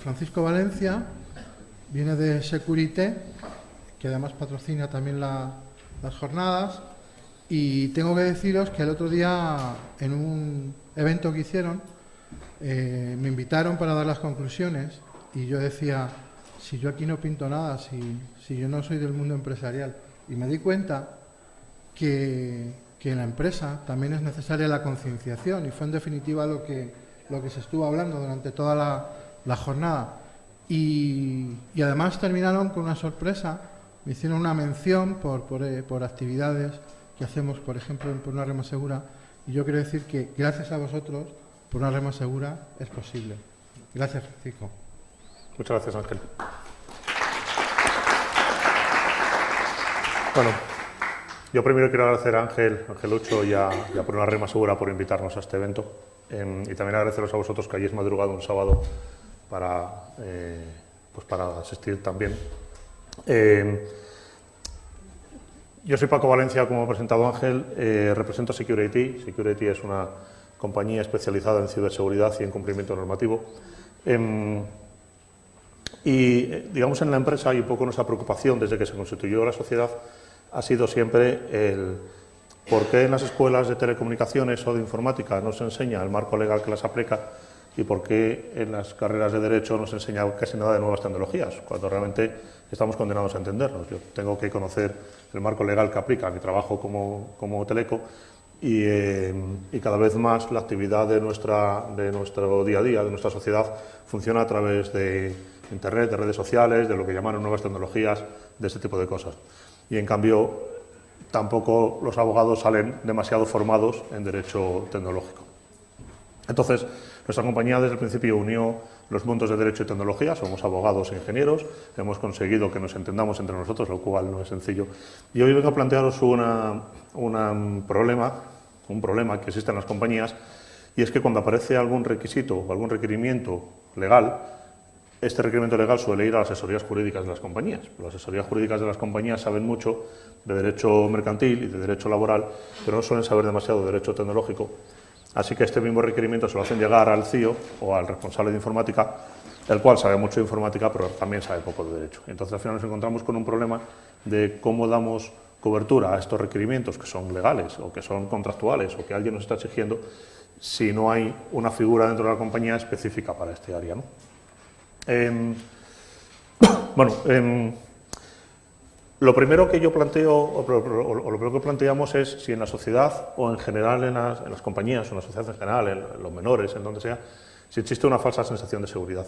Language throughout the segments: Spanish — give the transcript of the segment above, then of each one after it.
Francisco Valencia, viene de Securité, que además patrocina también las jornadas, y tengo que deciros que el otro día, en un evento que hicieron, me invitaron para dar las conclusiones, y yo decía, si yo aquí no pinto nada, si yo no soy del mundo empresarial, y me di cuenta que en la empresa también es necesaria la concienciación, y fue en definitiva lo que se estuvo hablando durante toda la jornada. Y además terminaron con una sorpresa, me hicieron una mención por actividades que hacemos, por ejemplo, en Por una Red Más Segura, y yo quiero decir que gracias a vosotros, Por una Red Más Segura es posible. Gracias, Francisco. Muchas gracias, Ángel. Bueno, yo primero quiero agradecer a Ángel Ucho y a Por una Red Más Segura por invitarnos a este evento, y también agradeceros a vosotros que hayáis madrugado un sábado para asistir también. Yo soy Paco Valencia, como ha presentado Ángel, represento a Security. Security es una compañía especializada en ciberseguridad y en cumplimiento normativo. Y digamos, en la empresa, y un poco nuestra preocupación desde que se constituyó la sociedad, ha sido siempre el por qué en las escuelas de telecomunicaciones o de informática no se enseña el marco legal que las aplica, y por qué en las carreras de Derecho no se enseña casi nada de nuevas tecnologías, cuando realmente estamos condenados a entendernos. Yo tengo que conocer el marco legal que aplica a mi trabajo como teleco, y cada vez más la actividad de nuestro día a día, de nuestra sociedad, funciona a través de Internet, de redes sociales, de lo que llamaron nuevas tecnologías, de este tipo de cosas. Y en cambio, tampoco los abogados salen demasiado formados en derecho tecnológico. Entonces, nuestra compañía desde el principio unió los mundos de Derecho y Tecnología, somos abogados e ingenieros, hemos conseguido que nos entendamos entre nosotros, lo cual no es sencillo. Y hoy vengo a plantearos un problema que existe en las compañías, y es que cuando aparece algún requisito o algún requerimiento legal, este requerimiento legal suele ir a las asesorías jurídicas de las compañías. Las asesorías jurídicas de las compañías saben mucho de derecho mercantil y de derecho laboral, pero no suelen saber demasiado de derecho tecnológico. Así que este mismo requerimiento se lo hacen llegar al CIO o al responsable de informática, el cual sabe mucho de informática, pero también sabe poco de derecho. Entonces, al final nos encontramos con un problema de cómo damos cobertura a estos requerimientos que son legales o que son contractuales o que alguien nos está exigiendo, si no hay una figura dentro de la compañía específica para este área, ¿no? Lo primero que yo planteo, o lo primero que planteamos es si en la sociedad o en general en las compañías, o en la sociedad en general, en los menores, en donde sea, si existe una falsa sensación de seguridad.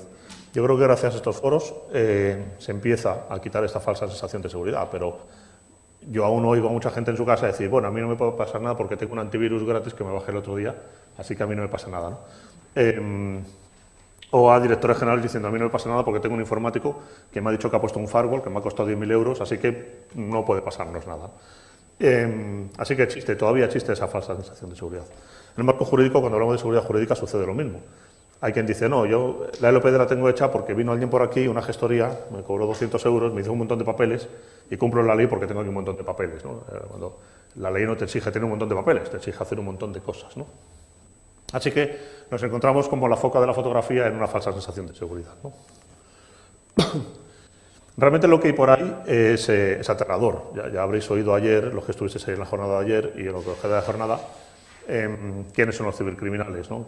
Yo creo que gracias a estos foros se empieza a quitar esta falsa sensación de seguridad, pero yo aún oigo a mucha gente en su casa decir, bueno, a mí no me puede pasar nada porque tengo un antivirus gratis que me bajé el otro día, así que a mí no me pasa nada, ¿no? O a directores generales diciendo, a mí no me pasa nada porque tengo un informático que me ha dicho que ha puesto un firewall que me ha costado 10.000 euros, así que no puede pasarnos nada. Así que todavía existe esa falsa sensación de seguridad. En el marco jurídico, cuando hablamos de seguridad jurídica, sucede lo mismo. Hay quien dice, no, yo la LPD la tengo hecha porque vino alguien por aquí, una gestoría, me cobró 200 euros, me hizo un montón de papeles y cumplo la ley porque tengo aquí un montón de papeles, ¿no? Cuando la ley no te exige tener un montón de papeles, te exige hacer un montón de cosas, ¿no? Así que nos encontramos como la foca de la fotografía en una falsa sensación de seguridad, ¿no? Realmente lo que hay por ahí es aterrador. Ya habréis oído ayer, los que estuvisteis ahí en la jornada de ayer y en lo que queda de jornada, quiénes son los cibercriminales, ¿no?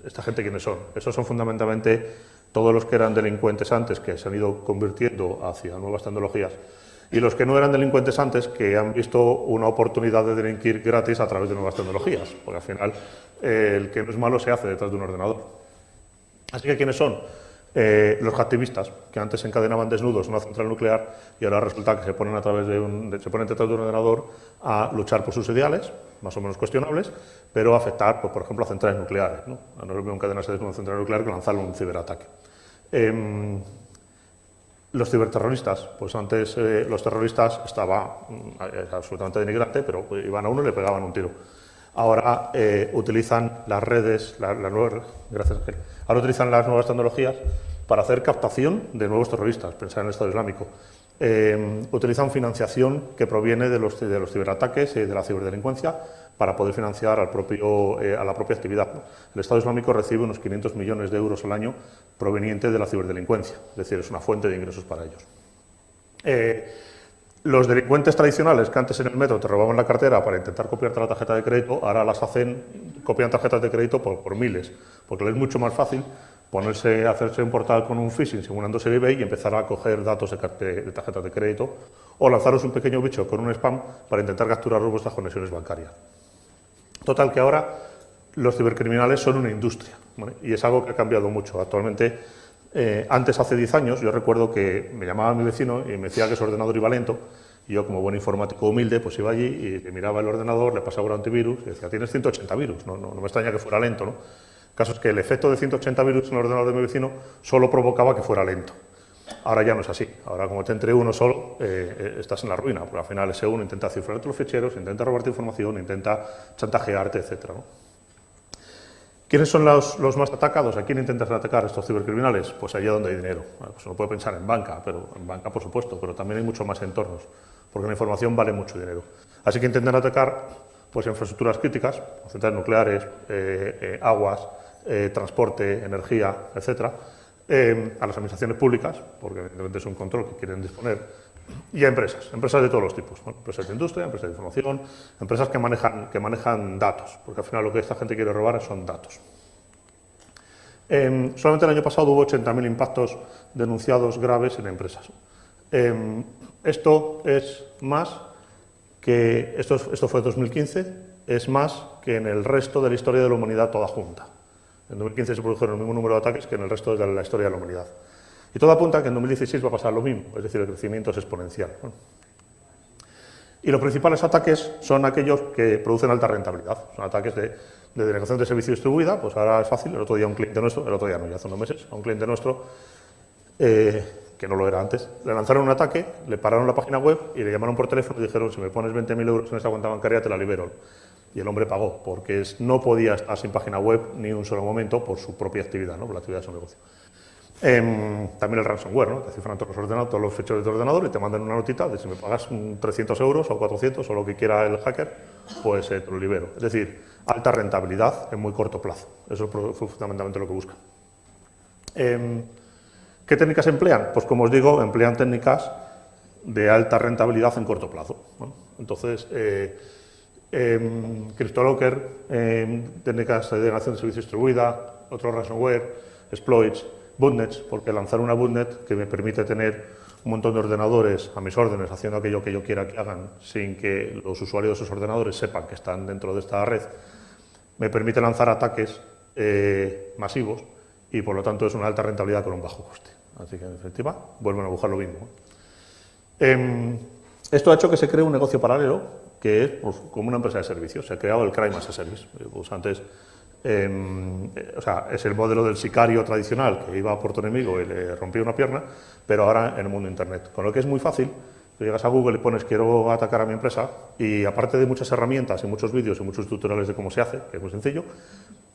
Esta gente, ¿quiénes son? Esos son fundamentalmente todos los que eran delincuentes antes, que se han ido convirtiendo hacia nuevas tecnologías, y los que no eran delincuentes antes, que han visto una oportunidad de delinquir gratis a través de nuevas tecnologías, porque al final el que no es malo se hace detrás de un ordenador. Así que, ¿quiénes son? Los activistas, que antes encadenaban desnudos en una central nuclear y ahora resulta que se ponen detrás de un ordenador a luchar por sus ideales, más o menos cuestionables, pero a afectar, pues, por ejemplo, a centrales nucleares, ¿no? No es lo mismo encadenarse desnudo en una central nuclear que lanzarle un ciberataque. Los ciberterroristas, pues antes los terroristas era absolutamente denigrante, pero iban a uno y le pegaban un tiro. Ahora utilizan las redes, ahora utilizan las nuevas tecnologías para hacer captación de nuevos terroristas, pensar en el Estado Islámico. Utilizan financiación que proviene de los ciberataques y de la ciberdelincuencia para poder financiar a la propia actividad, ¿no? El Estado Islámico recibe unos 500 millones de euros al año provenientes de la ciberdelincuencia, es decir, es una fuente de ingresos para ellos. Los delincuentes tradicionales que antes en el metro te robaban la cartera para intentar copiarte la tarjeta de crédito, ahora las copian tarjetas de crédito por miles, porque les es mucho más fácil hacerse un portal con un phishing simulándose eBay y empezar a coger datos de tarjetas de crédito o lanzaros un pequeño bicho con un spam para intentar capturar vuestras conexiones bancarias. Total, que ahora los cibercriminales son una industria, ¿vale? Y es algo que ha cambiado mucho. Actualmente, antes, hace 10 años, yo recuerdo que me llamaba mi vecino y me decía que su ordenador iba lento, y yo, como buen informático humilde, pues iba allí y le miraba el ordenador, le pasaba un antivirus y decía, tienes 180 virus, no me extraña que fuera lento, ¿no? El caso es que el efecto de 180 virus en el ordenador de mi vecino solo provocaba que fuera lento. Ahora ya no es así. Ahora, como te entre uno solo, estás en la ruina, porque al final ese uno intenta cifrarte los ficheros, intenta robarte información, intenta chantajearte, etc., ¿no? ¿Quiénes son los más atacados? ¿A quién intentan atacar estos cibercriminales? Pues allá donde hay dinero. Bueno, pues uno puede pensar en banca, por supuesto, pero también hay muchos más entornos, porque la información vale mucho dinero. Así que intentan atacar pues, infraestructuras críticas, centrales nucleares, aguas, transporte, energía, etcétera, a las administraciones públicas, porque evidentemente es un control que quieren disponer, y a empresas de todos los tipos, bueno, empresas de industria, empresas de información, empresas que manejan datos, porque al final lo que esta gente quiere robar son datos. Solamente el año pasado hubo 80.000 impactos denunciados graves en empresas. Esto es más que, esto fue en 2015, es más que en el resto de la historia de la humanidad toda junta. En 2015 se produjeron el mismo número de ataques que en el resto de la historia de la humanidad. Y todo apunta a que en 2016 va a pasar lo mismo, es decir, el crecimiento es exponencial, ¿no? Y los principales ataques son aquellos que producen alta rentabilidad, son ataques de denegación de servicio distribuida, pues ahora es fácil, el otro día un cliente nuestro, el otro día no, ya hace unos meses, a un cliente nuestro, que no lo era antes, le lanzaron un ataque, le pararon la página web y le llamaron por teléfono y dijeron, si me pones 20.000 euros en esa cuenta bancaria te la libero. Y el hombre pagó, porque no podía estar sin página web ni un solo momento por su propia actividad, ¿no? Por la actividad de su negocio. También el ransomware, ¿no? Te cifran todos los ficheros de tu ordenador y te mandan una notita de si me pagas 300 euros o 400 o lo que quiera el hacker, pues te lo libero. Es decir, alta rentabilidad en muy corto plazo. Eso fue fundamentalmente lo que buscan. ¿Qué técnicas emplean? Pues como os digo, emplean técnicas de alta rentabilidad en corto plazo, ¿no? Entonces, CryptoLocker, técnicas de denegación de servicio distribuida, otro ransomware, exploits, botnets, porque lanzar una botnet que me permite tener un montón de ordenadores a mis órdenes haciendo aquello que yo quiera que hagan sin que los usuarios de esos ordenadores sepan que están dentro de esta red, me permite lanzar ataques masivos y por lo tanto es una alta rentabilidad con un bajo coste. Así que en definitiva vuelven a buscar lo mismo. Esto ha hecho que se cree un negocio paralelo que es pues, como una empresa de servicios. Se ha creado el Crime as a Service. Pues antes, o sea, es el modelo del sicario tradicional que iba por tu enemigo y le rompía una pierna, pero ahora en el mundo Internet. Con lo que es muy fácil, tú llegas a Google y pones quiero atacar a mi empresa y aparte de muchas herramientas y muchos vídeos y muchos tutoriales de cómo se hace, que es muy sencillo,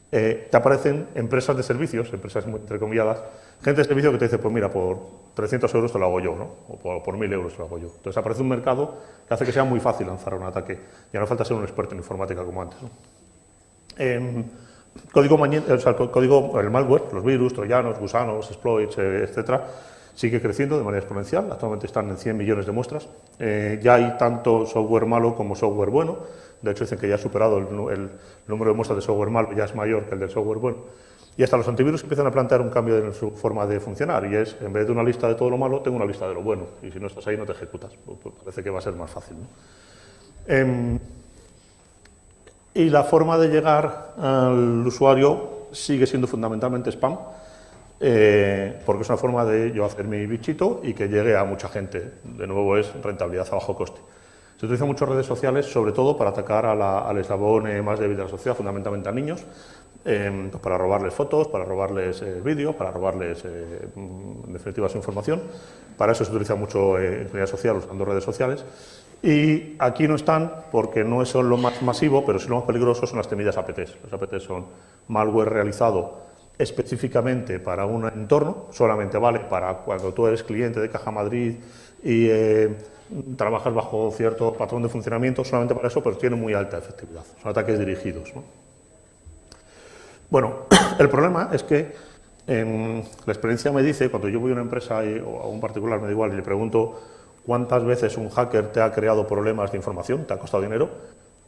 te aparecen empresas de servicios, empresas muy entrecomilladas, gente de servicio que te dice, pues mira, por 300 euros te lo hago yo, ¿no? O por 1.000 euros te lo hago yo. Entonces aparece un mercado que hace que sea muy fácil lanzar un ataque. Ya no falta ser un experto en informática como antes, ¿no? El malware, los virus, troyanos, gusanos, exploits, etcétera, sigue creciendo de manera exponencial. Actualmente están en 100 millones de muestras. Ya hay tanto software malo como software bueno. De hecho, dicen que ya ha superado el número de muestras de software malo, ya es mayor que el del software bueno. Y hasta los antivirus empiezan a plantear un cambio en su forma de funcionar. Y es, en vez de una lista de todo lo malo, tengo una lista de lo bueno. Y si no estás ahí, no te ejecutas. Pues parece que va a ser más fácil, ¿no? Y la forma de llegar al usuario sigue siendo fundamentalmente spam, porque es una forma de yo hacer mi bichito y que llegue a mucha gente. De nuevo es rentabilidad a bajo coste. Se utilizan muchas redes sociales, sobre todo para atacar al eslabón más débil de la sociedad, fundamentalmente a niños, para robarles fotos, para robarles vídeos, para robarles, en definitiva, su información. Para eso se utiliza mucho ingeniería social usando redes sociales. Y aquí no están porque no son lo más masivo, pero sí lo más peligroso son las temidas APTs. Los APTs son malware realizado específicamente para un entorno, solamente vale para cuando tú eres cliente de Caja Madrid y trabajas bajo cierto patrón de funcionamiento solamente para eso, pero tiene muy alta efectividad. Son ataques dirigidos, ¿no? Bueno, el problema es que la experiencia me dice, cuando yo voy a una empresa o a un particular, me da igual, y le pregunto cuántas veces un hacker te ha creado problemas de información, te ha costado dinero,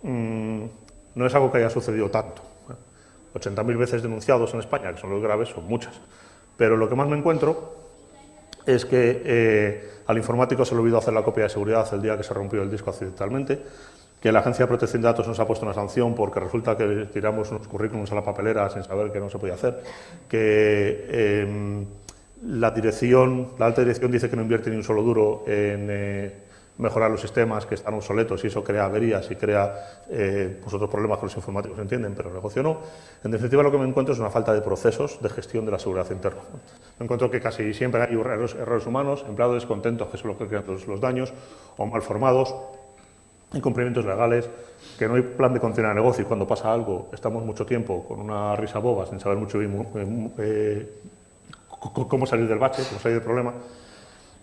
no es algo que haya sucedido tanto. 80.000 veces denunciados en España, que son los graves, son muchas. Pero lo que más me encuentro es que al informático se le olvidó hacer la copia de seguridad el día que se rompió el disco accidentalmente, que la Agencia de Protección de Datos nos ha puesto una sanción porque resulta que tiramos unos currículums a la papelera sin saber que no se podía hacer, que la alta dirección dice que no invierte ni un solo duro en mejorar los sistemas que están obsoletos y eso crea averías y crea pues otros problemas que los informáticos entienden, pero el negocio no. En definitiva, lo que me encuentro es una falta de procesos de gestión de la seguridad interna. Me encuentro que casi siempre hay errores humanos, empleados descontentos, que son los que crean los daños, o mal formados, incumplimientos legales, que no hay plan de continuidad de negocio y cuando pasa algo estamos mucho tiempo con una risa boba sin saber mucho bien cómo salir del bache, cómo salir del problema,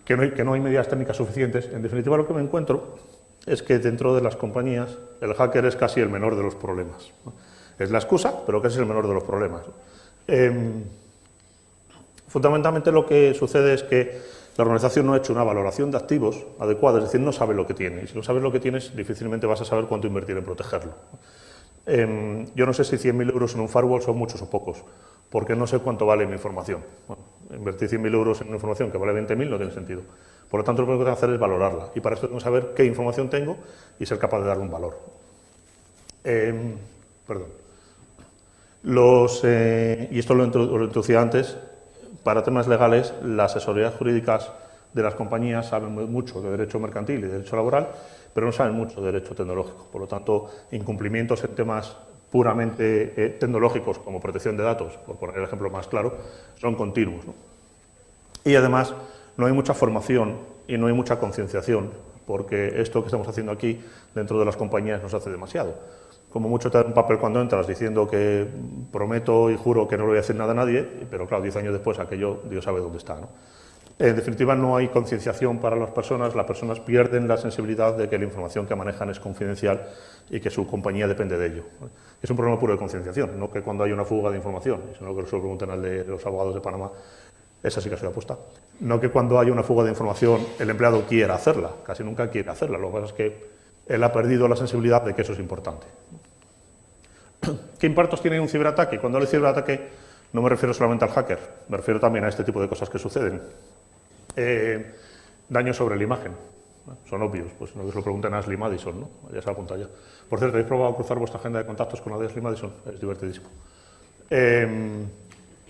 que no hay medidas técnicas suficientes. En definitiva, lo que me encuentro es que dentro de las compañías el hacker es casi el menor de los problemas, ¿no? Es la excusa, pero casi es el menor de los problemas. Fundamentalmente lo que sucede es que la organización no ha hecho una valoración de activos adecuada, es decir, no sabe lo que tiene. Y si no sabes lo que tienes, difícilmente vas a saber cuánto invertir en protegerlo. Yo no sé si 100.000 euros en un firewall son muchos o pocos, porque no sé cuánto vale mi información. Bueno, invertir 100.000 euros en una información que vale 20.000 no tiene sentido. Por lo tanto, lo primero que tengo que hacer es valorarla. Y para esto tengo que saber qué información tengo y ser capaz de darle un valor. Y esto lo introducía antes. Para temas legales, las asesorías jurídicas de las compañías saben mucho de derecho mercantil y de derecho laboral, pero no saben mucho de derecho tecnológico. Por lo tanto, incumplimientos en temas puramente tecnológicos, como protección de datos, por poner el ejemplo más claro, son continuos, ¿no? Y además, no hay mucha formación y no hay mucha concienciación, porque esto que estamos haciendo aquí dentro de las compañías nos hace demasiado. Como mucho te dan un papel cuando entras diciendo que prometo y juro que no le voy a decir nada a nadie, pero claro, 10 años después aquello Dios sabe dónde está, ¿no? En definitiva, no hay concienciación para las personas pierden la sensibilidad de que la información que manejan es confidencial y que su compañía depende de ello. Es un problema puro de concienciación, no que cuando hay una fuga de información, sino que se lo pregunten al de los abogados de Panamá, esa sí que ha sido apuesta. No que cuando haya una fuga de información el empleado quiera hacerla, casi nunca quiere hacerla, lo que pasa es que él ha perdido la sensibilidad de que eso es importante. ¿Qué impactos tiene un ciberataque? Cuando hablo de ciberataque no me refiero solamente al hacker, me refiero también a este tipo de cosas que suceden. Daños sobre la imagen, ¿no? Son obvios, pues no os lo pregunten a Ashley Madison, ¿no? Ya se apunta ya. Por cierto, ¿habéis probado cruzar vuestra agenda de contactos con la de Ashley Madison? Es divertidísimo.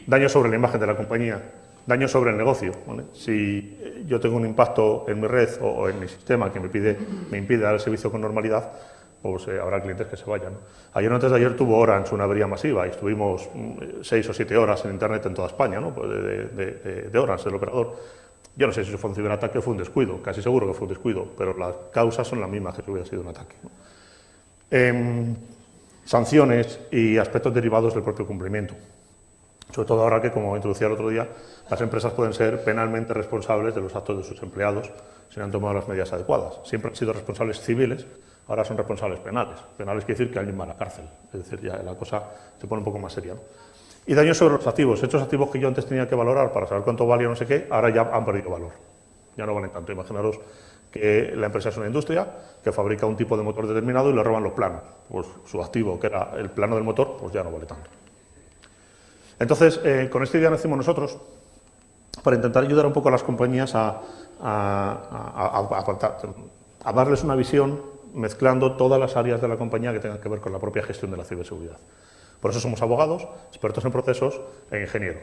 Daños sobre la imagen de la compañía, daños sobre el negocio, ¿vale? Si yo tengo un impacto en mi red o en mi sistema que me impide dar el servicio con normalidad, pues habrá clientes que se vayan, ¿no? Ayer o antes de ayer tuvo Orange una avería masiva y estuvimos 6 o 7 horas en Internet en toda España, ¿no? Pues de Orange, del operador. Yo no sé si eso fue un ciberataque o fue un descuido, casi seguro que fue un descuido, pero las causas son las mismas que si hubiera sido un ataque, ¿no? Sanciones y aspectos derivados del propio cumplimiento. Sobre todo ahora que, como introducía el otro día, las empresas pueden ser penalmente responsables de los actos de sus empleados si no han tomado las medidas adecuadas. Siempre han sido responsables civiles, ahora son responsables penales. Penales quiere decir que alguien va a la cárcel, es decir, ya la cosa se pone un poco más seria, ¿no? Y daños sobre los activos. Estos activos que yo antes tenía que valorar para saber cuánto valía no sé qué, ahora ya han perdido valor. Ya no valen tanto. Imaginaros que la empresa es una industria que fabrica un tipo de motor determinado y le roban los planos. Pues su activo, que era el plano del motor, pues ya no vale tanto. Entonces, con esta idea nacimos nosotros para intentar ayudar un poco a las compañías a darles una visión mezclando todas las áreas de la compañía que tengan que ver con la propia gestión de la ciberseguridad. Por eso somos abogados, expertos en procesos e ingenieros.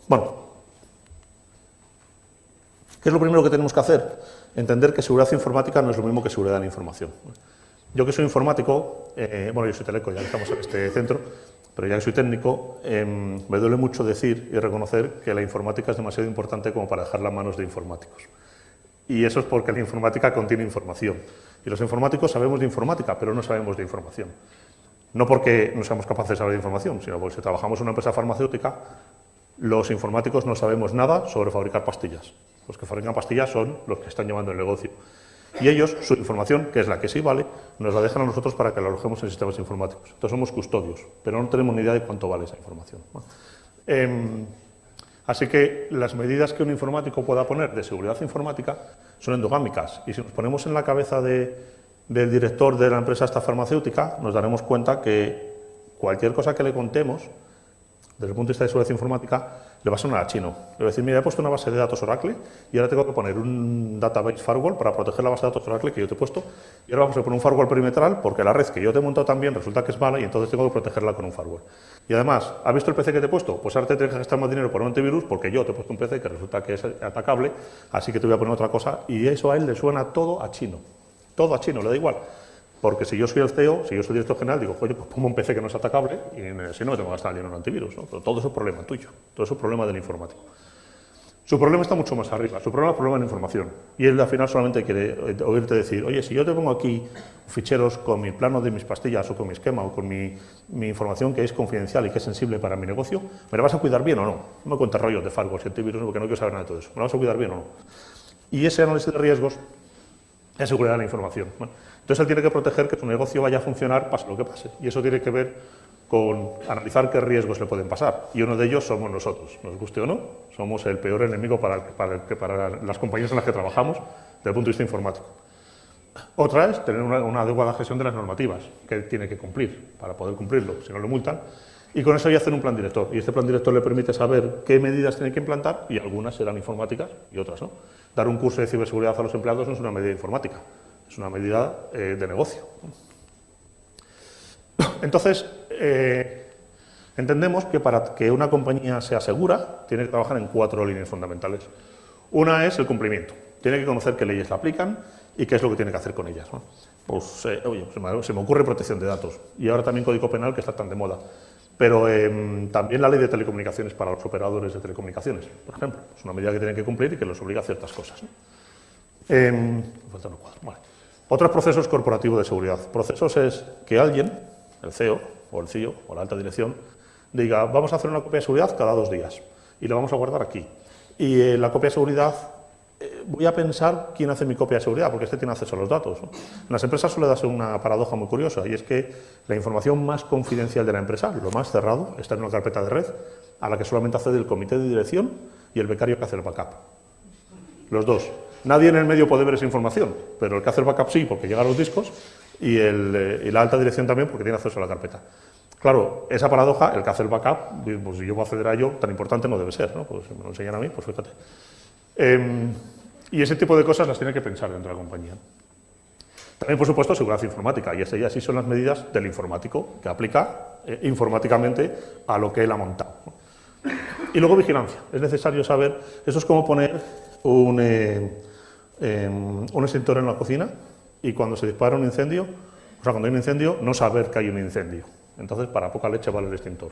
Bueno, ¿qué es lo primero que tenemos que hacer? Entender que seguridad informática no es lo mismo que seguridad en información. Yo que soy informático, bueno, yo soy teleco, ya que estamos en este centro, pero ya que soy técnico, me duele mucho decir y reconocer que la informática es demasiado importante como para dejarla en manos de informáticos. Y eso es porque la informática contiene información. Y los informáticos sabemos de informática, pero no sabemos de información. No porque no seamos capaces de saber de información, sino porque si trabajamos en una empresa farmacéutica, los informáticos no sabemos nada sobre fabricar pastillas. Los que fabrican pastillas son los que están llevando el negocio. Y ellos, su información, que es la que sí vale, nos la dejan a nosotros para que la alojemos en sistemas informáticos. Entonces somos custodios, pero no tenemos ni idea de cuánto vale esa información. Así que las medidas que un informático pueda poner de seguridad informática son endogámicas. Y si nos ponemos en la cabeza del director de la empresa esta farmacéutica, nos daremos cuenta que cualquier cosa que le contemos, desde el punto de vista de seguridad informática, le va a sonar a chino. Le voy a decir, mira, he puesto una base de datos Oracle y ahora tengo que poner un database firewall para proteger la base de datos Oracle que yo te he puesto, y ahora vamos a poner un firewall perimetral porque la red que yo te he montado también resulta que es mala y entonces tengo que protegerla con un firewall. Y además, ¿has visto el PC que te he puesto? Pues ahora te tienes que gastar más dinero por un antivirus porque yo te he puesto un PC que resulta que es atacable, así que te voy a poner otra cosa, y eso a él le suena todo a chino. Todo a chino, le da igual. Porque si yo soy el CEO, si yo soy el director general, digo, oye, pues pongo un PC que no es atacable y si no me tengo que gastar dinero en antivirus, ¿no? Pero todo eso es problema tuyo, todo eso es problema del informático. Su problema está mucho más arriba, su problema es problema de información. Y él al final solamente quiere oírte decir, oye, si yo te pongo aquí ficheros con mi plano de mis pastillas o con mi esquema o con mi información que es confidencial y que es sensible para mi negocio, ¿me la vas a cuidar bien o no? No me cuentes rollos de firewalls y antivirus porque no quiero saber nada de todo eso. ¿Me la vas a cuidar bien o no? Y ese análisis de riesgos es seguridad de la información. Bueno, entonces él tiene que proteger que su negocio vaya a funcionar pase lo que pase. Y eso tiene que ver con analizar qué riesgos le pueden pasar. Y uno de ellos somos nosotros, nos guste o no, somos el peor enemigo para las compañías en las que trabajamos desde el punto de vista informático. Otra es tener una adecuada gestión de las normativas que tiene que cumplir para poder cumplirlo, si no lo multan. Y con eso ya hacen un plan director. Y este plan director le permite saber qué medidas tiene que implantar y algunas serán informáticas y otras no. Dar un curso de ciberseguridad a los empleados no es una medida informática, es una medida de negocio. Entonces, entendemos que para que una compañía sea segura, tiene que trabajar en 4 líneas fundamentales. Una es el cumplimiento. Tiene que conocer qué leyes la aplican y qué es lo que tiene que hacer con ellas, ¿no? Pues, oye, se me ocurre protección de datos y ahora también Código Penal, que está tan de moda. Pero también la ley de telecomunicaciones para los operadores de telecomunicaciones, por ejemplo. Es una medida que tienen que cumplir y que los obliga a ciertas cosas, ¿no? Faltan 4. Vale. Otros procesos corporativos de seguridad. Procesos es que alguien, el CEO o el CIO o la alta dirección, diga, vamos a hacer una copia de seguridad cada 2 días y la vamos a guardar aquí. Y la copia de seguridad, voy a pensar quién hace mi copia de seguridad, porque este tiene acceso a los datos, ¿no? En las empresas suele darse una paradoja muy curiosa, y es que la información más confidencial de la empresa, lo más cerrado, está en una carpeta de red a la que solamente accede el comité de dirección y el becario que hace el backup. Los dos. Nadie en el medio puede ver esa información, pero el que hace el backup sí, porque llega a los discos, y la alta dirección también, porque tiene acceso a la carpeta. Claro, esa paradoja, el que hace el backup, pues si yo voy a acceder a ello, tan importante no debe ser, ¿no? Pues si me lo enseñan a mí, pues fíjate. Y ese tipo de cosas las tiene que pensar dentro de la compañía. También, por supuesto, seguridad informática, y estas ya sí son las medidas del informático, que aplica informáticamente a lo que él ha montado, ¿no? Y luego vigilancia. Es necesario saber, eso es como poner un extintor en la cocina y cuando se dispara un incendio, o sea, cuando hay un incendio, no saber que hay un incendio. Entonces, para poca leche vale el extintor.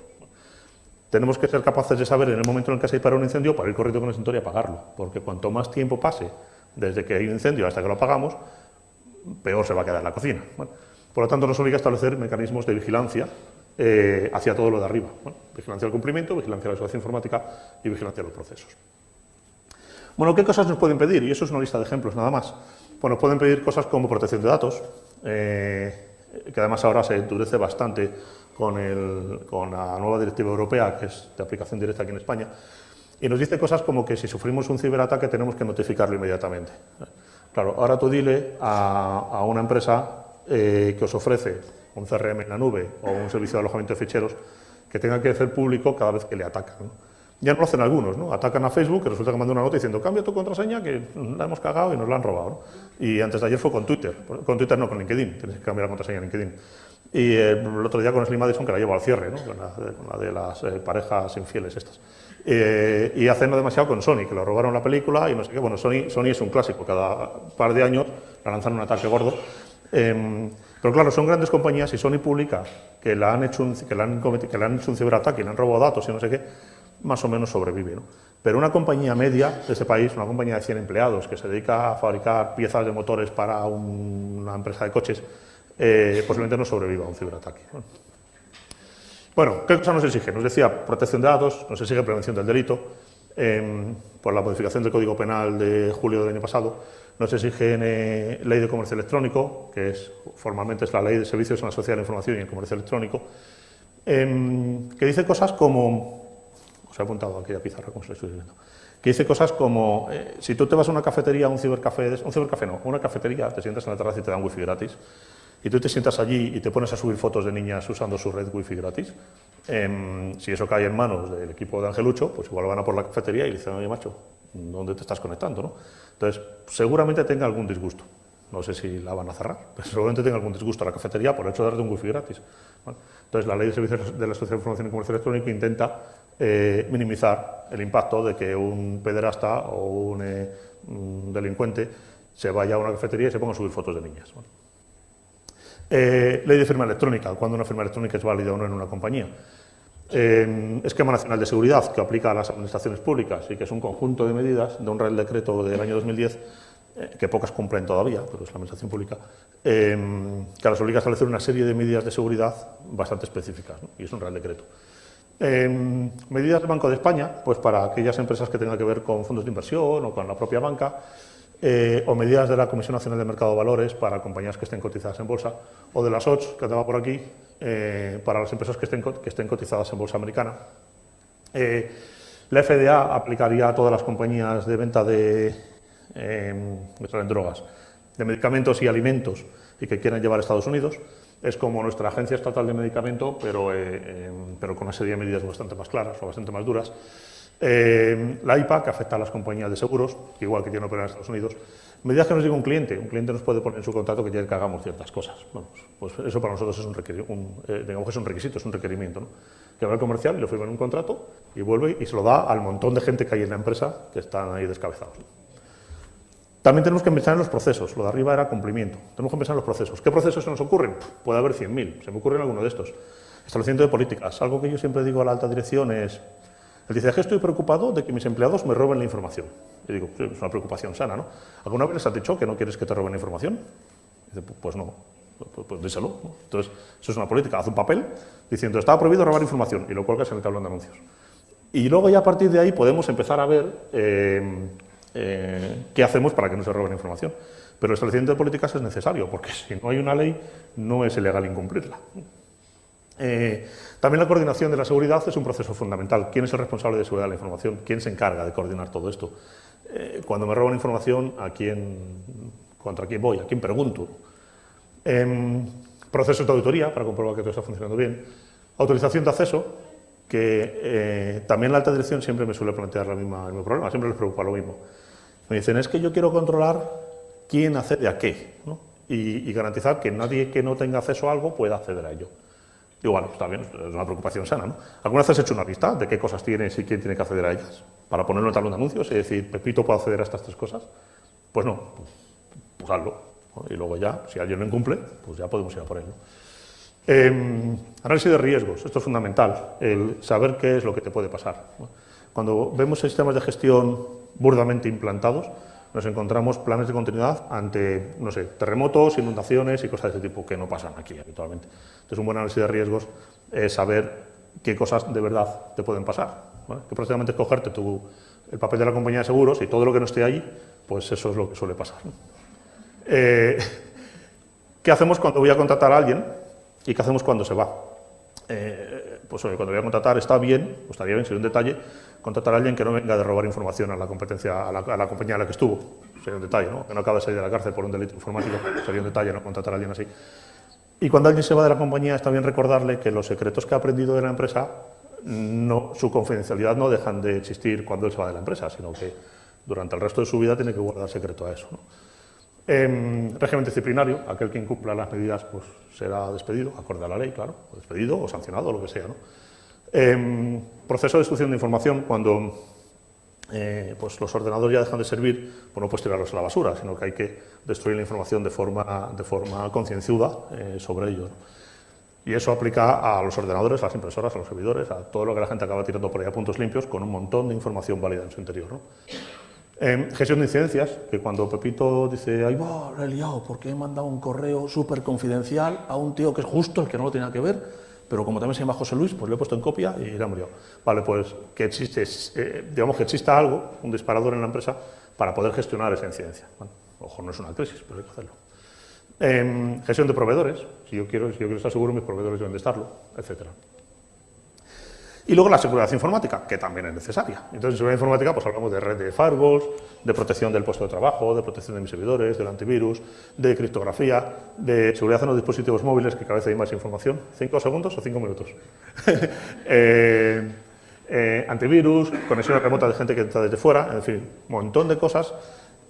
Tenemos que ser capaces de saber en el momento en el que se dispara un incendio para ir corriendo con el extintor y apagarlo, porque cuanto más tiempo pase desde que hay un incendio hasta que lo apagamos, peor se va a quedar la cocina. Bueno, por lo tanto, nos obliga a establecer mecanismos de vigilancia hacia todo lo de arriba. Bueno, vigilancia del cumplimiento, vigilancia de la seguridad informática y vigilancia de los procesos. Bueno, ¿qué cosas nos pueden pedir? Y eso es una lista de ejemplos nada más. Pues nos pueden pedir cosas como protección de datos, que además ahora se endurece bastante con la nueva directiva europea, que es de aplicación directa aquí en España, y nos dice cosas como que si sufrimos un ciberataque tenemos que notificarlo inmediatamente. Claro, ahora tú dile a una empresa que os ofrece un CRM en la nube o un servicio de alojamiento de ficheros que tenga que hacer público cada vez que le atacan, ¿no? Ya no lo hacen algunos, ¿no? Atacan a Facebook, que resulta que manda una nota diciendo cambia tu contraseña que la hemos cagado y nos la han robado, ¿no? Y antes de ayer fue con Twitter no, con LinkedIn, tienes que cambiar la contraseña en LinkedIn. Y el otro día con Slim Madison, que la llevo al cierre, ¿no? Con la de las parejas infieles estas. Y hace no demasiado con Sony, que le robaron la película y no sé qué. Bueno, Sony es un clásico, cada par de años le lanzan un ataque gordo. Pero claro, son grandes compañías y Sony publica que le han hecho un ciberataque y le han robado datos y no sé qué, más o menos sobrevive, ¿no? Pero una compañía media de este país, una compañía de 100 empleados que se dedica a fabricar piezas de motores para una empresa de coches, posiblemente no sobreviva a un ciberataque, ¿no? Bueno, ¿qué cosa nos exige? Nos decía protección de datos, nos exige prevención del delito, por la modificación del Código Penal de julio del año pasado, nos exigen ley de comercio electrónico, que formalmente es la ley de servicios en la sociedad de la información y el comercio electrónico, que dice cosas como, os he apuntado aquí a pizarra como se lo estoy diciendo, que dice cosas como, si tú te vas a una cafetería, a un cibercafé no, una cafetería, te sientas en la terraza y te dan wifi gratis, y tú te sientas allí y te pones a subir fotos de niñas usando su red wifi gratis, si eso cae en manos del equipo de Angelucho, pues igual van a por la cafetería y le dicen, oye macho, ¿dónde te estás conectando? ¿No? Entonces, seguramente tenga algún disgusto. No sé si la van a cerrar, pero seguramente tenga algún disgusto a la cafetería por el hecho de darte un wifi gratis. ¿Vale? Entonces, la ley de servicios de la Sociedad de Información y Comercio Electrónico intenta minimizar el impacto de que un pederasta o un delincuente se vaya a una cafetería y se ponga a subir fotos de niñas. ¿Vale? Ley de firma electrónica, cuando una firma electrónica es válida o no en una compañía. Esquema Nacional de Seguridad, que aplica a las administraciones públicas y que es un conjunto de medidas de un Real Decreto del año 2010, que pocas cumplen todavía, pero es la administración pública, que las obliga a establecer una serie de medidas de seguridad bastante específicas, ¿no? Y es un Real Decreto. Medidas del Banco de España, pues para aquellas empresas que tengan que ver con fondos de inversión o con la propia banca, o medidas de la Comisión Nacional de Mercado de Valores para compañías que estén cotizadas en bolsa, o de las OCH, que andaba por aquí, para las empresas que estén cotizadas en bolsa americana. La FDA aplicaría a todas las compañías de venta de drogas, de medicamentos y alimentos y que quieran llevar a Estados Unidos. Es como nuestra Agencia Estatal de Medicamento, pero con una serie de medidas bastante más claras o bastante más duras. La IPA, que afecta a las compañías de seguros, igual que tienen operar en Estados Unidos. Medidas que nos diga un cliente nos puede poner en su contrato que quiere que hagamos ciertas cosas. Bueno, pues eso para nosotros es digamos que es un requisito, es un requerimiento, ¿no? Que va al comercial y lo firma en un contrato y vuelve y se lo da al montón de gente que hay en la empresa que están ahí descabezados, ¿no? También tenemos que pensar en los procesos. Lo de arriba era cumplimiento. Tenemos que pensar en los procesos. ¿Qué procesos se nos ocurren? Puede haber 100.000. Se me ocurren alguno de estos. Establecimiento de políticas. Algo que yo siempre digo a la alta dirección es: él dice, que estoy preocupado de que mis empleados me roben la información. Y digo, pues es una preocupación sana, ¿no? ¿Alguna vez les has dicho que no quieres que te roben la información? Y dice, pues no, pues díselo, ¿no? Entonces, eso es una política. Haz un papel diciendo, está prohibido robar información, y lo cuelgas en el tablón de anuncios. Y luego ya a partir de ahí podemos empezar a ver qué hacemos para que no se roben información. Pero el establecimiento de políticas es necesario, porque si no hay una ley, no es ilegal incumplirla. También la coordinación de la seguridad es un proceso fundamental. ¿Quién es el responsable de seguridad de la información? ¿Quién se encarga de coordinar todo esto? Cuando me roban información, ¿contra quién voy? ¿A quién pregunto? Procesos de auditoría para comprobar que todo está funcionando bien. Autorización de acceso, que también la alta dirección siempre me suele plantear el mismo problema, siempre les preocupa lo mismo. Me dicen, es que yo quiero controlar quién accede a qué, ¿no? Y garantizar que nadie que no tenga acceso a algo pueda acceder a ello. Digo, bueno, está bien, es una preocupación sana, ¿no? ¿Alguna vez has hecho una lista de qué cosas tienes y quién tiene que acceder a ellas? Para ponerlo en tablón de anuncios y decir, Pepito puede acceder a estas 3 cosas. Pues no, pues hazlo, ¿no? Y luego ya, si alguien lo incumple, pues ya podemos ir a por él, ¿no? Análisis de riesgos, esto es fundamental, el saber qué es lo que te puede pasar, ¿no? Cuando vemos sistemas de gestión burdamente implantados, nos encontramos planes de continuidad ante, no sé, terremotos, inundaciones y cosas de ese tipo que no pasan aquí habitualmente. Entonces, un buen análisis de riesgos es saber qué cosas de verdad te pueden pasar, ¿vale? Que prácticamente es cogerte el papel de la compañía de seguros y todo lo que no esté ahí, pues eso es lo que suele pasar, ¿no? ¿Qué hacemos cuando voy a contratar a alguien y qué hacemos cuando se va? Pues oye, cuando voy a contratar estaría bien, sería un detalle, contratar a alguien que no venga de robar información a la competencia, a la compañía en la que estuvo. Sería un detalle, ¿no? Que no acabe de salir de la cárcel por un delito informático, sería un detalle, ¿no? Contratar a alguien así. Y cuando alguien se va de la compañía, está bien recordarle que los secretos que ha aprendido de la empresa, su confidencialidad no dejan de existir cuando él se va de la empresa, sino que durante el resto de su vida tiene que guardar secreto a eso, ¿no? Régimen disciplinario, aquel que incumpla las medidas pues será despedido, acorde a la ley, claro, o despedido o sancionado, o lo que sea, ¿no? Proceso de destrucción de información, cuando pues los ordenadores ya dejan de servir, pues no puedes tirarlos a la basura, sino que hay que destruir la información de forma concienzuda sobre ello, ¿no? Y eso aplica a los ordenadores, a las impresoras, a los servidores, a todo lo que la gente acaba tirando por ahí a puntos limpios con un montón de información válida en su interior, ¿no? Gestión de incidencias, que cuando Pepito dice, ay, la he liado porque he mandado un correo súper confidencial a un tío que es justo el que no lo tenía que ver, pero como también se llama José Luis, pues lo he puesto en copia y le han murido. Vale, pues que existe, digamos que exista algo, un disparador en la empresa, para poder gestionar esa incidencia. Bueno, ojo, no es una crisis, pero hay que hacerlo. Gestión de proveedores, si yo quiero estar seguro, mis proveedores deben de estarlo, etcétera. Y luego la seguridad informática, que también es necesaria. Entonces, en seguridad informática, pues hablamos de red de firewalls, de protección del puesto de trabajo, de protección de mis servidores, del antivirus, de criptografía, de seguridad en los dispositivos móviles, que cada vez hay más información. 5 segundos o 5 minutos. Antivirus, conexión remota de gente que entra desde fuera, en fin, un montón de cosas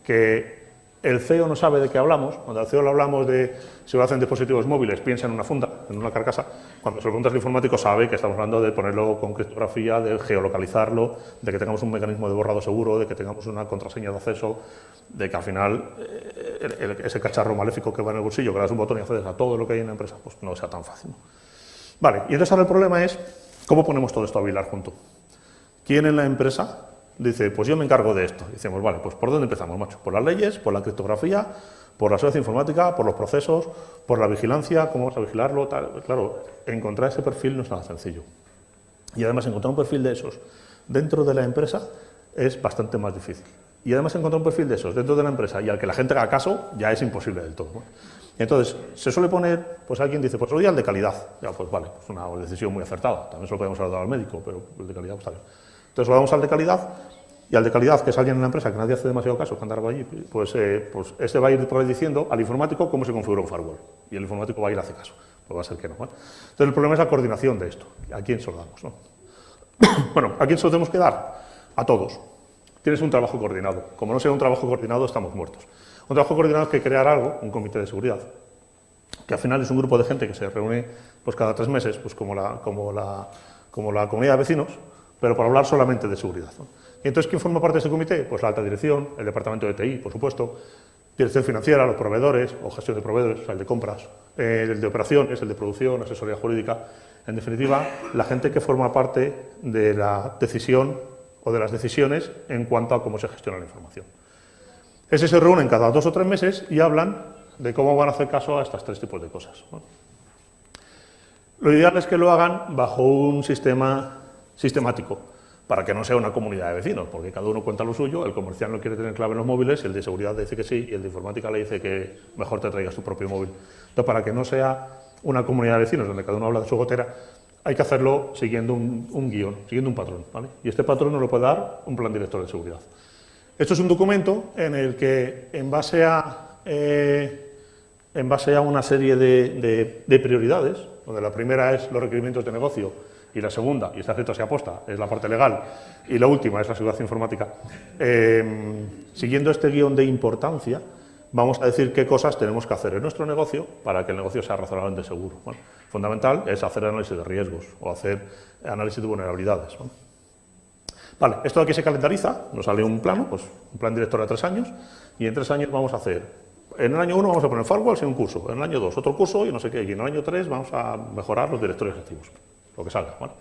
que el CEO no sabe de qué hablamos. Cuando al CEO le hablamos de seguridad en dispositivos móviles, piensa en una funda, en una carcasa. Cuando se lo preguntas al informático sabe que estamos hablando de ponerlo con criptografía, de geolocalizarlo, de que tengamos un mecanismo de borrado seguro, de que tengamos una contraseña de acceso, de que al final ese cacharro maléfico que va en el bolsillo, que le das un botón y accedes a todo lo que hay en la empresa, pues no sea tan fácil, ¿no? Vale, y entonces ahora el problema es cómo ponemos todo esto a bailar junto. ¿Quién en la empresa dice, pues yo me encargo de esto? Y decimos, vale, pues ¿por dónde empezamos, macho? ¿Por las leyes, por la criptografía, por la seguridad informática, por los procesos, por la vigilancia, cómo vamos a vigilarlo? Tal? Claro, encontrar ese perfil no es nada sencillo. Y además encontrar un perfil de esos dentro de la empresa es bastante más difícil. Y además encontrar un perfil de esos dentro de la empresa y al que la gente haga caso ya es imposible del todo, ¿no? Entonces, se suele poner, pues alguien dice, pues lo ideal de calidad. Ya, pues vale, pues una decisión muy acertada. También se lo podemos haber dado al médico, pero el de calidad pues, está bien. Entonces lo damos al de calidad, y al de calidad, que es alguien en la empresa que nadie hace demasiado caso, que anda algo allí, pues este va a ir por ahí diciendo al informático cómo se configura un firewall. Y el informático va a ir a hacer caso. Pues va a ser que no, ¿vale? Entonces el problema es la coordinación de esto. ¿A quién se lo damos, no? Bueno, ¿a quién se lo tenemos que dar? A todos. Tienes un trabajo coordinado. Como no sea un trabajo coordinado, estamos muertos. Un trabajo coordinado es que crear algo, un comité de seguridad, que al final es un grupo de gente que se reúne pues cada 3 meses, pues como la comunidad de vecinos, pero para hablar solamente de seguridad, ¿no? Y entonces, ¿quién forma parte de ese comité? Pues la alta dirección, el departamento de TI, por supuesto, dirección financiera, los proveedores, o gestión de proveedores, o sea, el de compras, el de operaciones, el de producción, asesoría jurídica. En definitiva, la gente que forma parte de la decisión o de las decisiones en cuanto a cómo se gestiona la información. Ese se reúnen cada 2 o 3 meses y hablan de cómo van a hacer caso a estos 3 tipos de cosas, ¿no? Lo ideal es que lo hagan bajo un sistema sistemático, para que no sea una comunidad de vecinos, porque cada uno cuenta lo suyo, el comercial no quiere tener clave en los móviles, el de seguridad le dice que sí, y el de informática le dice que mejor te traigas tu propio móvil. Entonces, para que no sea una comunidad de vecinos donde cada uno habla de su gotera, hay que hacerlo siguiendo un guión, siguiendo un patrón, ¿vale? Y este patrón nos lo puede dar un plan director de seguridad. Esto es un documento en el que, en base a una serie de prioridades, donde la primera es los requerimientos de negocio, y la segunda, y está escrito así aposta, es la parte legal, y la última es la seguridad informática. Siguiendo este guión de importancia, vamos a decir qué cosas tenemos que hacer en nuestro negocio para que el negocio sea razonablemente seguro. Bueno, fundamental es hacer análisis de riesgos o hacer análisis de vulnerabilidades, ¿no? Vale, esto aquí se calendariza, nos sale un plano, pues un plan director de 3 años, y en 3 años vamos a hacer, en el año 1 vamos a poner firewalls y un curso, en el año 2 otro curso y no sé qué, y en el año 3 vamos a mejorar los directorios activos, lo que salga, ¿vale?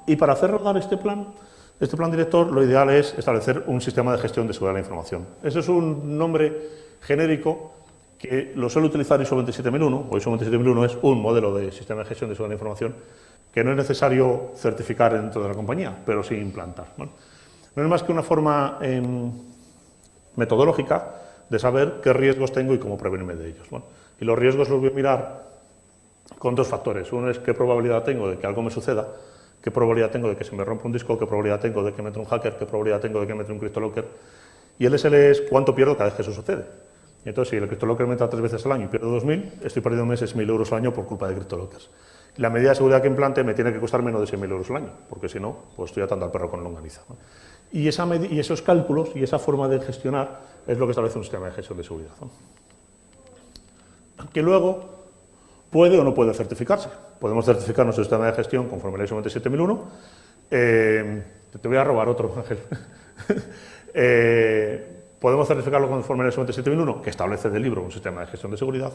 Y para hacer rodar este plan director, lo ideal es establecer un sistema de gestión de seguridad de la información. Ese es un nombre genérico que lo suele utilizar ISO 27001, o ISO 27001 es un modelo de sistema de gestión de seguridad de la información que no es necesario certificar dentro de la compañía, pero sí implantar, ¿vale? No es más que una forma metodológica de saber qué riesgos tengo y cómo prevenirme de ellos, ¿vale? Y los riesgos los voy a mirar con 2 factores. Uno es qué probabilidad tengo de que algo me suceda, qué probabilidad tengo de que se me rompa un disco, qué probabilidad tengo de que me entre un hacker, qué probabilidad tengo de que me entre un CryptoLocker. Y el SL es cuánto pierdo cada vez que eso sucede. Y entonces, si el CryptoLocker me entra 3 veces al año y pierdo 2.000, estoy perdiendo meses 1.000 euros al año por culpa de CryptoLockers. Y la medida de seguridad que implante me tiene que costar menos de 6.000 euros al año, porque si no, pues estoy atando al perro con longaniza, ¿no? Y esos cálculos y esa forma de gestionar es lo que establece un sistema de gestión de seguridad, ¿no? Que luego puede o no puede certificarse. Podemos certificar nuestro sistema de gestión conforme a la ISO 27001. Te voy a robar otro, Ángel. Podemos certificarlo conforme a la ISO 27001, que establece del libro un sistema de gestión de seguridad.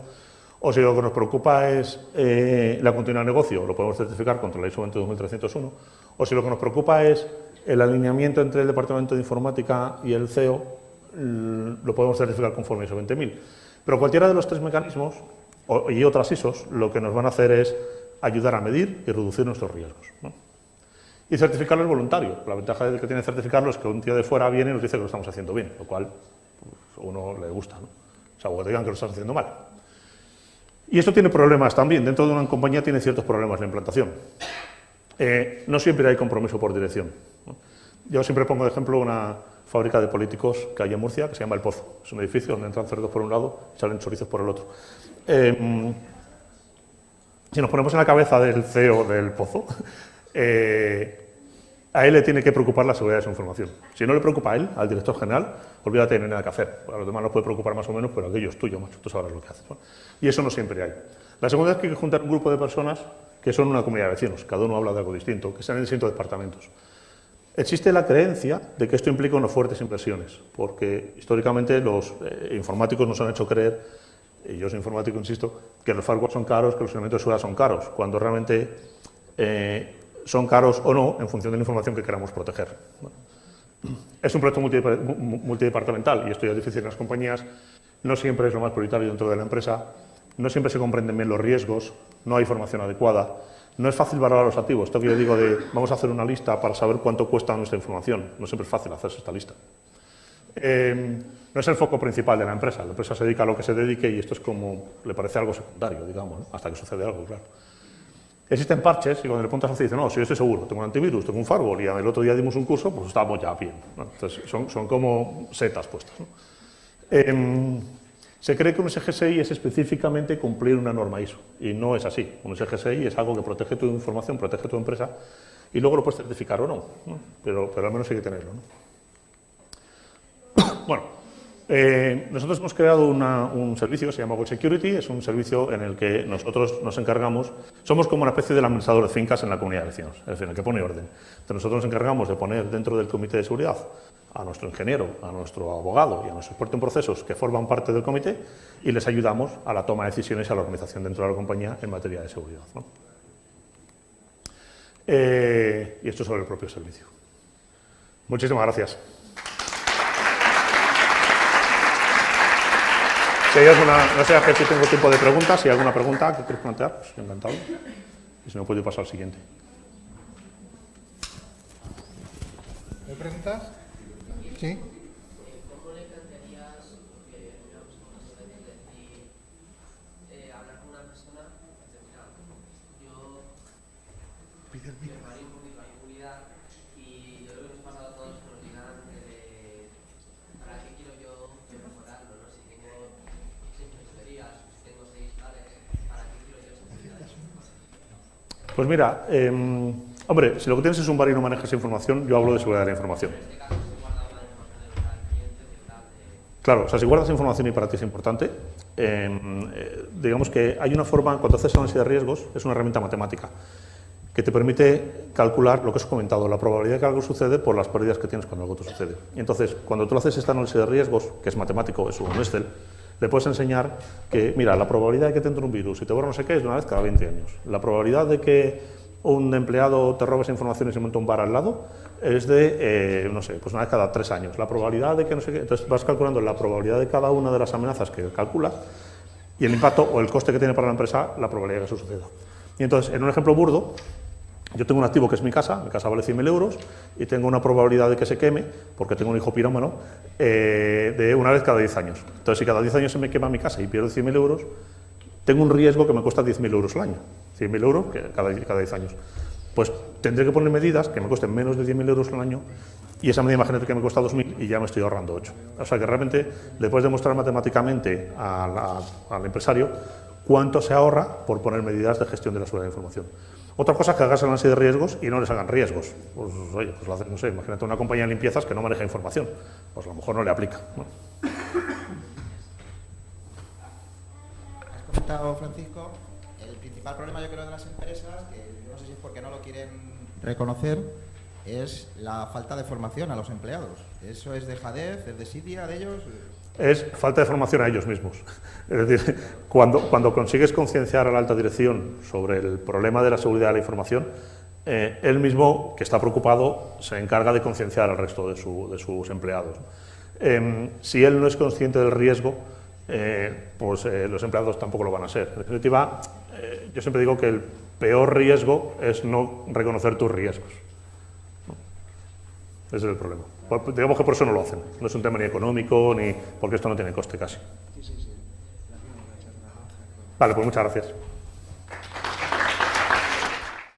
O si lo que nos preocupa es la continuidad de negocio, lo podemos certificar contra la ISO 22301. O si lo que nos preocupa es el alineamiento entre el Departamento de Informática y el CEO, lo podemos certificar conforme a ISO 20000. Pero cualquiera de los 3 mecanismos y otras ISOs lo que nos van a hacer es ayudar a medir y reducir nuestros riesgos, ¿no? Y certificarlo es voluntario. La ventaja de que tiene certificarlo es que un tío de fuera viene y nos dice que lo estamos haciendo bien, lo cual pues, a uno le gusta, ¿no? O sea, o que te digan que lo estás haciendo mal. Y esto tiene problemas también. Dentro de una compañía tiene ciertos problemas la implantación. No siempre hay compromiso por dirección, ¿no? Yo siempre pongo de ejemplo una fábrica de políticos que hay en Murcia, que se llama El Pozo. Es un edificio donde entran cerdos por un lado y salen chorizos por el otro. Si nos ponemos en la cabeza del CEO del Pozo, a él le tiene que preocupar la seguridad de su información. Si no le preocupa a él, al director general, olvídate, no hay nada que hacer. A los demás nos puede preocupar más o menos, pero aquello es tuyo, macho, tú sabrás lo que haces, ¿no? Y eso no siempre hay. La segunda es que hay que juntar un grupo de personas que son una comunidad de vecinos, cada uno habla de algo distinto, que están en distintos departamentos. Existe la creencia de que esto implica unas fuertes inversiones, porque históricamente los informáticos nos han hecho creer, y yo soy informático, insisto, que los firewalls son caros, que los elementos de seguridad son caros, cuando realmente son caros o no en función de la información que queramos proteger. Bueno, es un proyecto multidepartamental y esto ya es difícil en las compañías, no siempre es lo más prioritario dentro de la empresa, no siempre se comprenden bien los riesgos, no hay formación adecuada, no es fácil valorar los activos. Esto que yo digo de vamos a hacer una lista para saber cuánto cuesta nuestra información, no siempre es fácil hacerse esta lista. No es el foco principal de la empresa se dedica a lo que se dedique y esto es como, le parece algo secundario, digamos, ¿no? Hasta que sucede algo, claro. Existen parches y cuando le preguntas así, dice, no, si yo estoy seguro, tengo un antivirus, tengo un firewall y el otro día dimos un curso, pues estamos ya bien, ¿no? Entonces son como setas puestas, ¿no? Se cree que un SGSI es específicamente cumplir una norma ISO y no es así. Un SGSI es algo que protege tu información, protege tu empresa y luego lo puedes certificar o no, ¿no? Pero al menos hay que tenerlo, ¿no? Bueno. Nosotros hemos creado un servicio que se llama Web Security, es un servicio en el que nosotros nos encargamos, somos como una especie del administrador de fincas en la comunidad de vecinos, es decir, en el que pone orden. Entonces nosotros nos encargamos de poner dentro del comité de seguridad a nuestro ingeniero, a nuestro abogado y a nuestro experto en procesos que forman parte del comité y les ayudamos a la toma de decisiones y a la organización dentro de la compañía en materia de seguridad, ¿no? Y esto sobre el propio servicio. Muchísimas gracias. Si hay alguna, no sé si tengo tiempo de preguntas, si hay alguna pregunta que quieres plantear, pues encantado. Y si no, puedo pasar al siguiente. ¿Hay preguntas? Sí. ¿Cómo le plantearías que una persona se debe decir, hablar con una persona, mira, yo varío un poquito la impunidad y yo lo que nos ha pasado a todos que nos digan ¿para qué quiero yo mejorarlo? ¿No? Si tengo 6 tuberías, si tengo 6 tales, ¿para qué quiero yo seguridad? Pues mira, hombre, si lo que tienes es un bar y no manejas información, yo hablo de seguridad de la información. Claro, o sea, si guardas información y para ti es importante, digamos que hay una forma, cuando haces análisis de riesgos, es una herramienta matemática que te permite calcular lo que os he comentado, la probabilidad de que algo sucede por las pérdidas que tienes cuando algo te sucede. Y entonces, cuando tú haces este análisis de riesgos, que es matemático, es un Excel, le puedes enseñar que, mira, la probabilidad de que te entre un virus y te borra no sé qué es de una vez cada 20 años. La probabilidad de que un empleado te robe esa información y se monte un bar al lado es de, no sé, pues una vez cada 3 años. La probabilidad de que no sé qué, entonces vas calculando la probabilidad de cada una de las amenazas que calculas y el impacto o el coste que tiene para la empresa la probabilidad de que eso suceda. Y entonces, en un ejemplo burdo, yo tengo un activo que es mi casa vale 100.000 euros y tengo una probabilidad de que se queme, porque tengo un hijo pirómano, de una vez cada 10 años. Entonces, si cada 10 años se me quema mi casa y pierdo 100.000 euros, tengo un riesgo que me cuesta 10.000 euros al año. 100.000 euros cada 10 años. Pues tendré que poner medidas que me cuesten menos de 10.000 euros al año y esa medida, imagínate que me cuesta 2.000 y ya me estoy ahorrando 8. O sea que realmente le puedes demostrar matemáticamente al empresario cuánto se ahorra por poner medidas de gestión de la seguridad de la información. Otra cosa es que hagas análisis de riesgos y no les hagan riesgos. Pues oye, pues lo hacen, no sé, imagínate una compañía de limpiezas que no maneja información. Pues a lo mejor no le aplica, ¿no? Has comentado, Francisco, el principal problema yo creo de las empresas, que no sé si es porque no lo quieren reconocer, es la falta de formación a los empleados. ¿Eso es de dejadez, es desidia de ellos? Es falta de formación a ellos mismos. Es decir, cuando consigues concienciar a la alta dirección sobre el problema de la seguridad de la información, él mismo, que está preocupado, se encarga de concienciar al resto de sus empleados. Si él no es consciente del riesgo, pues los empleados tampoco lo van a ser. En definitiva, yo siempre digo que el peor riesgo es no reconocer tus riesgos. Ese es el problema. Digamos que por eso no lo hacen. No es un tema ni económico, ni porque esto no tiene coste casi. Vale, pues muchas gracias.